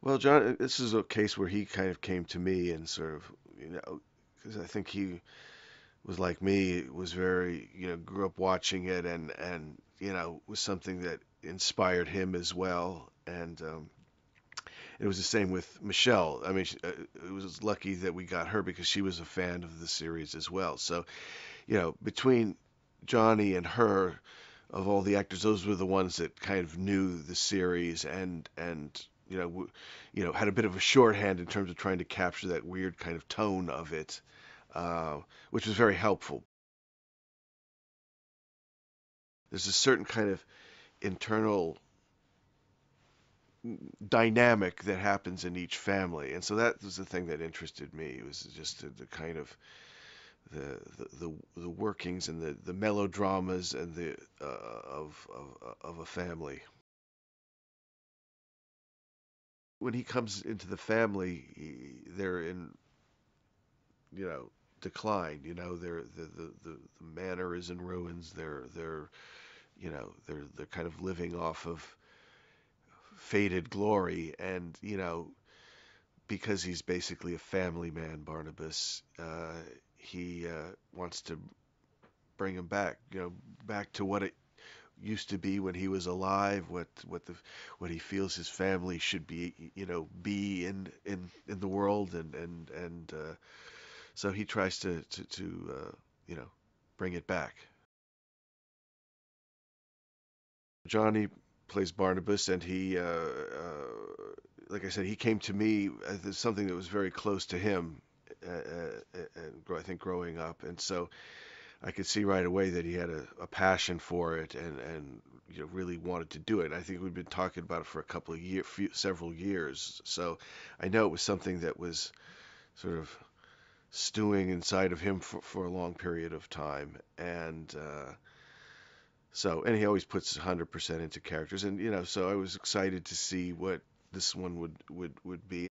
Well, John, this is a case where he kind of came to me and sort of, because I think he was like me, was very, grew up watching it and was something that inspired him as well. And it was the same with Michelle. I mean, it was lucky that we got her because she was a fan of the series as well. So, between Johnny and her, of all the actors, those were the ones that kind of knew the series and had a bit of a shorthand in terms of trying to capture that weird kind of tone of it, which was very helpful. There's a certain kind of internal dynamic that happens in each family, and so that was the thing that interested me. It was just the kind of the workings and the melodramas and the of a family. When he comes into the family, they're in you know decline. The manor is in ruins. They're kind of living off of faded glory, and because he's basically a family man, Barnabas, he wants to bring him back, back to what it used to be when he was alive, what he feels his family should be in the world, and so he tries to bring it back. Johnny plays Barnabas, and like I said, he came to me as something that was very close to him, and I think growing up, and so I could see right away that he had a passion for it and really wanted to do it. And I think we'd been talking about it for a couple of years, several years. So I know it was something that was sort of stewing inside of him for a long period of time. And he always puts 100% into characters. And so I was excited to see what this one would be.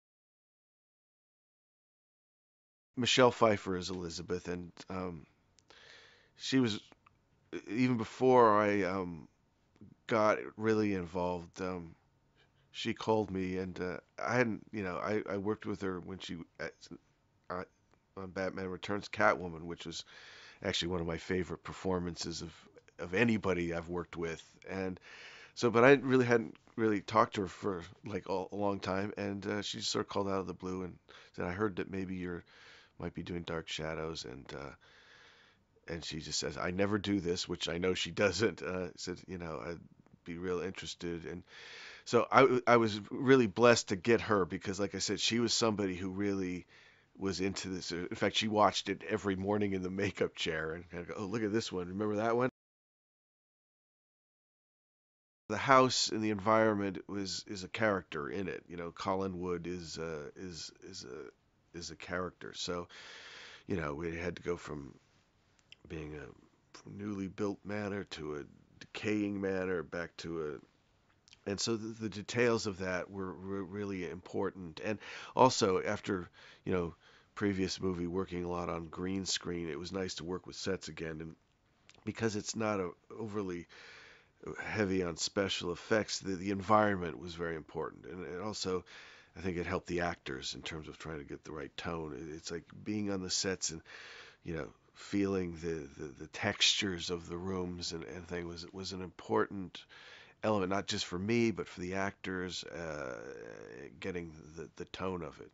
Michelle Pfeiffer is Elizabeth, and she was even before I got really involved. She called me, and I hadn't, I worked with her when uh, on Batman Returns Catwoman, which was actually one of my favorite performances of anybody I've worked with. And so, but I really hadn't really talked to her for like a long time, and she sort of called out of the blue and said, "I heard that maybe you're might be doing Dark Shadows," and she just says, "I never do this," which I know she doesn't. Said, I'd be real interested, and so I was really blessed to get her because, like I said, she was somebody who really was into this. In fact, she watched it every morning in the makeup chair and kind of go, "Oh, look at this one. Remember that one?" The house and the environment is a character in it. Colin Wood is a character. So we had to go from being a newly built manor to a decaying manor back to and so the details of that were really important. And also, after you know previous movie working a lot on green screen, it was nice to work with sets again. And because it's not overly heavy on special effects, the environment was very important. And also, I think it helped the actors in terms of trying to get the right tone. It's like being on the sets and feeling the textures of the rooms and thing was an important element, not just for me, but for the actors, getting the tone of it.